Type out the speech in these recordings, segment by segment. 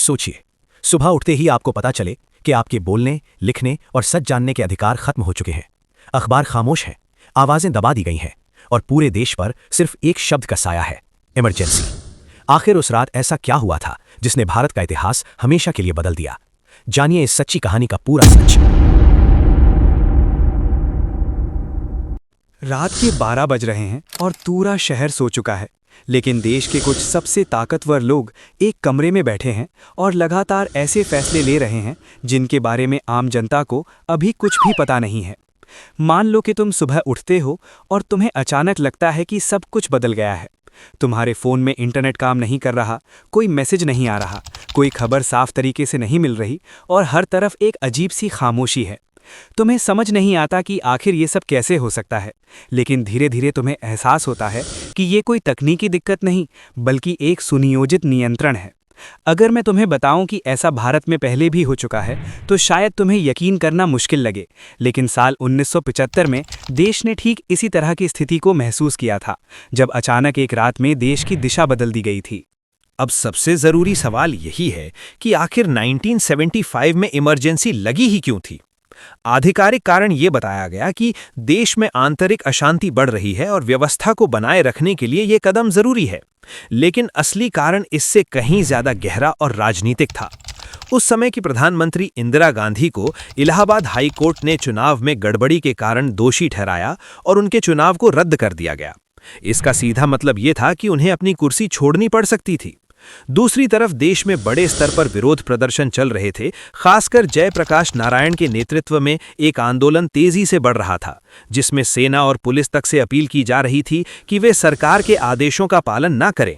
सोचिए, सुबह उठते ही आपको पता चले कि आपके बोलने, लिखने और सच जानने के अधिकार खत्म हो चुके हैं। अखबार खामोश है, आवाजें दबा दी गई हैं और पूरे देश पर सिर्फ एक शब्द का साया है, इमरजेंसी। आखिर उस रात ऐसा क्या हुआ था जिसने भारत का इतिहास हमेशा के लिए बदल दिया? जानिए इस सच्ची कहानी का पूरा सच। रात के 12 बज रहे हैं और पूरा शहर सो चुका है, लेकिन देश के कुछ सबसे ताकतवर लोग एक कमरे में बैठे हैं और लगातार ऐसे फैसले ले रहे हैं जिनके बारे में आम जनता को अभी कुछ भी पता नहीं है। मान लो कि तुम सुबह उठते हो और तुम्हें अचानक लगता है कि सब कुछ बदल गया है। तुम्हारे फ़ोन में इंटरनेट काम नहीं कर रहा, कोई मैसेज नहीं आ रहा, कोई खबर साफ तरीके से नहीं मिल रही और हर तरफ एक अजीब सी खामोशी है। तुम्हें समझ नहीं आता कि आखिर ये सब कैसे हो सकता है, लेकिन धीरे धीरे तुम्हें एहसास होता है कि ये कोई तकनीकी दिक्कत नहीं बल्कि एक सुनियोजित नियंत्रण है। अगर मैं तुम्हें बताऊं कि ऐसा भारत में पहले भी हो चुका है तो शायद तुम्हें यकीन करना मुश्किल लगे, लेकिन साल 1975 में देश ने ठीक इसी तरह की स्थिति को महसूस किया था, जब अचानक एक रात में देश की दिशा बदल दी गई थी। अब सबसे जरूरी सवाल यही है कि आखिर 1975 में इमरजेंसी लगी ही क्यों थी? आधिकारिक कारण ये बताया गया कि देश में आंतरिक अशांति बढ़ रही है और व्यवस्था को बनाए रखने के लिए ये कदम जरूरी है, लेकिन असली कारण इससे कहीं ज्यादा गहरा और राजनीतिक था। उस समय की प्रधानमंत्री इंदिरा गांधी को इलाहाबाद हाई कोर्ट ने चुनाव में गड़बड़ी के कारण दोषी ठहराया और उनके चुनाव को रद्द कर दिया गया। इसका सीधा मतलब ये था कि उन्हें अपनी कुर्सी छोड़नी पड़ सकती थी। दूसरी तरफ देश में बड़े स्तर पर विरोध प्रदर्शन चल रहे थे, खासकर जयप्रकाश नारायण के नेतृत्व में एक आंदोलन तेजी से बढ़ रहा था, जिसमें सेना और पुलिस तक से अपील की जा रही थी कि वे सरकार के आदेशों का पालन ना करें।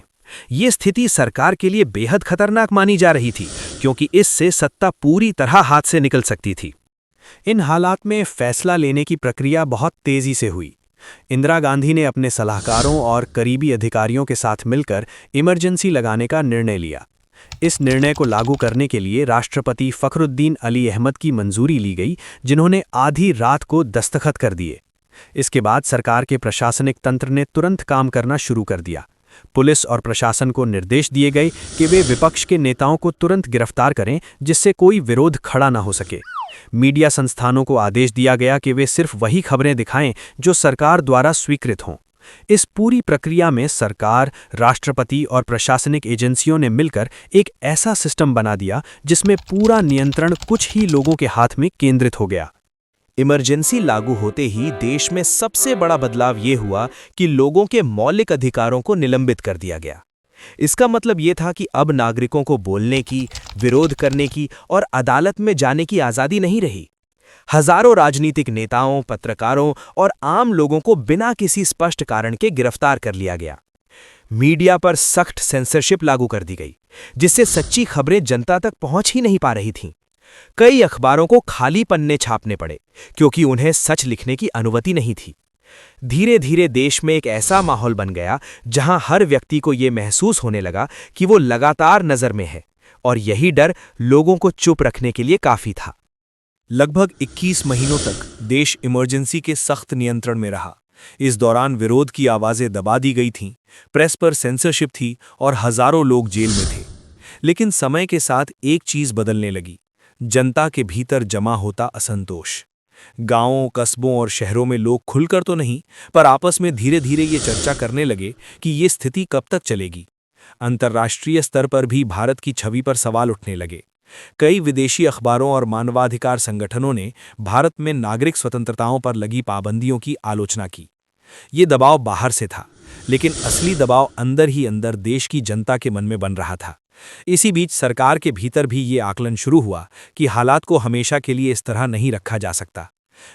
ये स्थिति सरकार के लिए बेहद खतरनाक मानी जा रही थी, क्योंकि इससे सत्ता पूरी तरह हाथ से निकल सकती थी। इन हालात में फैसला लेने की प्रक्रिया बहुत तेजी से हुई। इंदिरा गांधी ने अपने सलाहकारों और करीबी अधिकारियों के साथ मिलकर इमरजेंसी लगाने का निर्णय लिया। इस निर्णय को लागू करने के लिए राष्ट्रपति फखरुद्दीन अली अहमद की मंजूरी ली गई, जिन्होंने आधी रात को दस्तखत कर दिए। इसके बाद सरकार के प्रशासनिक तंत्र ने तुरंत काम करना शुरू कर दिया। पुलिस और प्रशासन को निर्देश दिए गए कि वे विपक्ष के नेताओं को तुरंत गिरफ्तार करें, जिससे कोई विरोध खड़ा न हो सके। मीडिया संस्थानों को आदेश दिया गया कि वे सिर्फ वही खबरें दिखाएं जो सरकार द्वारा स्वीकृत हों। इस पूरी प्रक्रिया में सरकार, राष्ट्रपति और प्रशासनिक एजेंसियों ने मिलकर एक ऐसा सिस्टम बना दिया जिसमें पूरा नियंत्रण कुछ ही लोगों के हाथ में केंद्रित हो गया। इमरजेंसी लागू होते ही देश में सबसे बड़ा बदलाव ये हुआ कि लोगों के मौलिक अधिकारों को निलंबित कर दिया गया। इसका मतलब ये था कि अब नागरिकों को बोलने की, विरोध करने की और अदालत में जाने की आज़ादी नहीं रही। हजारों राजनीतिक नेताओं, पत्रकारों और आम लोगों को बिना किसी स्पष्ट कारण के गिरफ्तार कर लिया गया। मीडिया पर सख्त सेंसरशिप लागू कर दी गई, जिससे सच्ची खबरें जनता तक पहुंच ही नहीं पा रही थीं। कई अखबारों को खाली पन्ने छापने पड़े, क्योंकि उन्हें सच लिखने की अनुमति नहीं थी। धीरे धीरे देश में एक ऐसा माहौल बन गया जहां हर व्यक्ति को यह महसूस होने लगा कि वो लगातार नजर में है, और यही डर लोगों को चुप रखने के लिए काफी था। लगभग 21 महीनों तक देश इमरजेंसी के सख्त नियंत्रण में रहा। इस दौरान विरोध की आवाजें दबा दी गई थीं, प्रेस पर सेंसरशिप थी और हजारों लोग जेल में थे। लेकिन समय के साथ एक चीज बदलने लगी, जनता के भीतर जमा होता असंतोष। गांवों, कस्बों और शहरों में लोग खुलकर तो नहीं, पर आपस में धीरे धीरे ये चर्चा करने लगे कि ये स्थिति कब तक चलेगी। अंतर्राष्ट्रीय स्तर पर भी भारत की छवि पर सवाल उठने लगे। कई विदेशी अखबारों और मानवाधिकार संगठनों ने भारत में नागरिक स्वतंत्रताओं पर लगी पाबंदियों की आलोचना की। ये दबाव बाहर से था, लेकिन असली दबाव अंदर ही अंदर देश की जनता के मन में बन रहा था। इसी बीच सरकार के भीतर भी ये आकलन शुरू हुआ कि हालात को हमेशा के लिए इस तरह नहीं रखा जा सकता।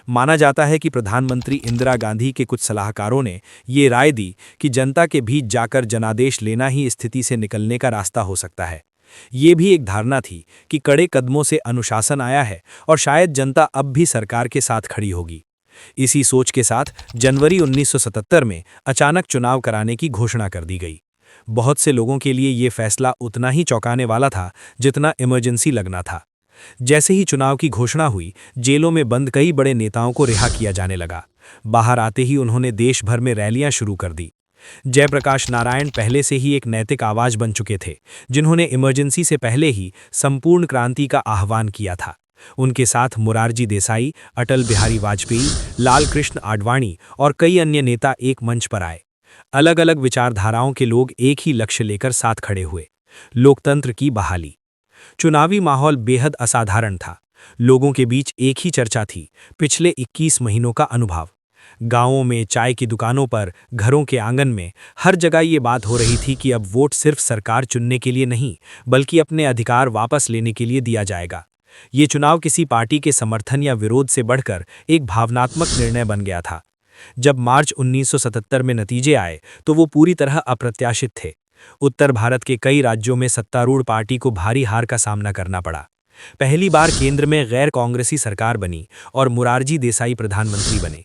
माना जाता है कि प्रधानमंत्री इंदिरा गांधी के कुछ सलाहकारों ने ये राय दी कि जनता के बीच जाकर जनादेश लेना ही स्थिति से निकलने का रास्ता हो सकता है। ये भी एक धारणा थी कि कड़े कदमों से अनुशासन आया है और शायद जनता अब भी सरकार के साथ खड़ी होगी। इसी सोच के साथ जनवरी 1977 में अचानक चुनाव कराने की घोषणा कर दी गई। बहुत से लोगों के लिए ये फैसला उतना ही चौंकाने वाला था जितना इमरजेंसी लगना था। जैसे ही चुनाव की घोषणा हुई, जेलों में बंद कई बड़े नेताओं को रिहा किया जाने लगा। बाहर आते ही उन्होंने देश भर में रैलियां शुरू कर दी। जयप्रकाश नारायण पहले से ही एक नैतिक आवाज बन चुके थे, जिन्होंने इमरजेंसी से पहले ही संपूर्ण क्रांति का आह्वान किया था। उनके साथ मोरारजी देसाई, अटल बिहारी वाजपेयी, लाल कृष्ण आडवाणी और कई अन्य नेता एक मंच पर आए। अलग अलग विचारधाराओं के लोग एक ही लक्ष्य लेकर साथ खड़े हुए, लोकतंत्र की बहाली। चुनावी माहौल बेहद असाधारण था। लोगों के बीच एक ही चर्चा थी, पिछले 21 महीनों का अनुभव। गांवों में, चाय की दुकानों पर, घरों के आंगन में, हर जगह ये बात हो रही थी कि अब वोट सिर्फ सरकार चुनने के लिए नहीं, बल्कि अपने अधिकार वापस लेने के लिए दिया जाएगा। ये चुनाव किसी पार्टी के समर्थन या विरोध से बढ़कर एक भावनात्मक निर्णय बन गया था। जब मार्च 1977 में नतीजे आए तो वो पूरी तरह अप्रत्याशित थे। उत्तर भारत के कई राज्यों में सत्तारूढ़ पार्टी को भारी हार का सामना करना पड़ा। पहली बार केंद्र में गैर कांग्रेसी सरकार बनी और मोरारजी देसाई प्रधानमंत्री बने।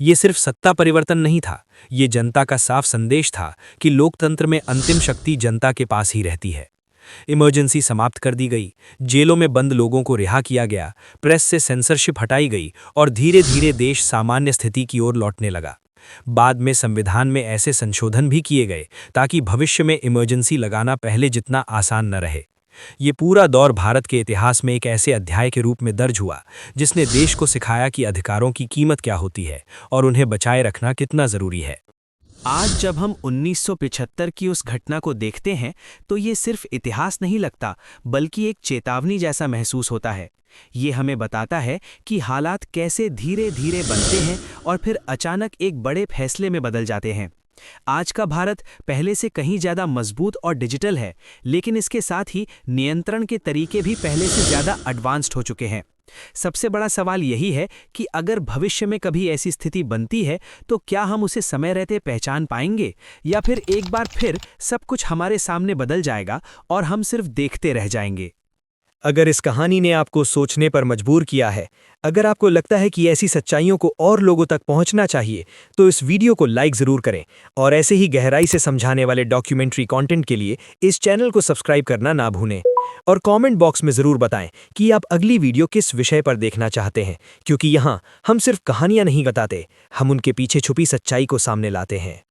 ये सिर्फ सत्ता परिवर्तन नहीं था, ये जनता का साफ संदेश था कि लोकतंत्र में अंतिम शक्ति जनता के पास ही रहती है। इमरजेंसी समाप्त कर दी गई, जेलों में बंद लोगों को रिहा किया गया, प्रेस से सेंसरशिप हटाई गई और धीरे धीरे देश सामान्य स्थिति की ओर लौटने लगा। बाद में संविधान में ऐसे संशोधन भी किए गए ताकि भविष्य में इमरजेंसी लगाना पहले जितना आसान न रहे। ये पूरा दौर भारत के इतिहास में एक ऐसे अध्याय के रूप में दर्ज हुआ जिसने देश को सिखाया कि अधिकारों की कीमत क्या होती है और उन्हें बचाए रखना कितना जरूरी है। आज जब हम 1975 की उस घटना को देखते हैं तो ये सिर्फ इतिहास नहीं लगता, बल्कि एक चेतावनी जैसा महसूस होता है। ये हमें बताता है कि हालात कैसे धीरे धीरे बनते हैं और फिर अचानक एक बड़े फैसले में बदल जाते हैं। आज का भारत पहले से कहीं ज़्यादा मजबूत और डिजिटल है, लेकिन इसके साथ ही नियंत्रण के तरीके भी पहले से ज़्यादा एडवांस्ड हो चुके हैं। सबसे बड़ा सवाल यही है कि अगर भविष्य में कभी ऐसी स्थिति बनती है तो क्या हम उसे समय रहते पहचान पाएंगे, या फिर एक बार फिर सब कुछ हमारे सामने बदल जाएगा और हम सिर्फ देखते रह जाएंगे। अगर इस कहानी ने आपको सोचने पर मजबूर किया है, अगर आपको लगता है कि ऐसी सच्चाइयों को और लोगों तक पहुंचना चाहिए, तो इस वीडियो को लाइक ज़रूर करें और ऐसे ही गहराई से समझाने वाले डॉक्यूमेंट्री कंटेंट के लिए इस चैनल को सब्सक्राइब करना ना भूलें। और कमेंट बॉक्स में ज़रूर बताएं कि आप अगली वीडियो किस विषय पर देखना चाहते हैं, क्योंकि यहाँ हम सिर्फ कहानियाँ नहीं बताते, हम उनके पीछे छुपी सच्चाई को सामने लाते हैं।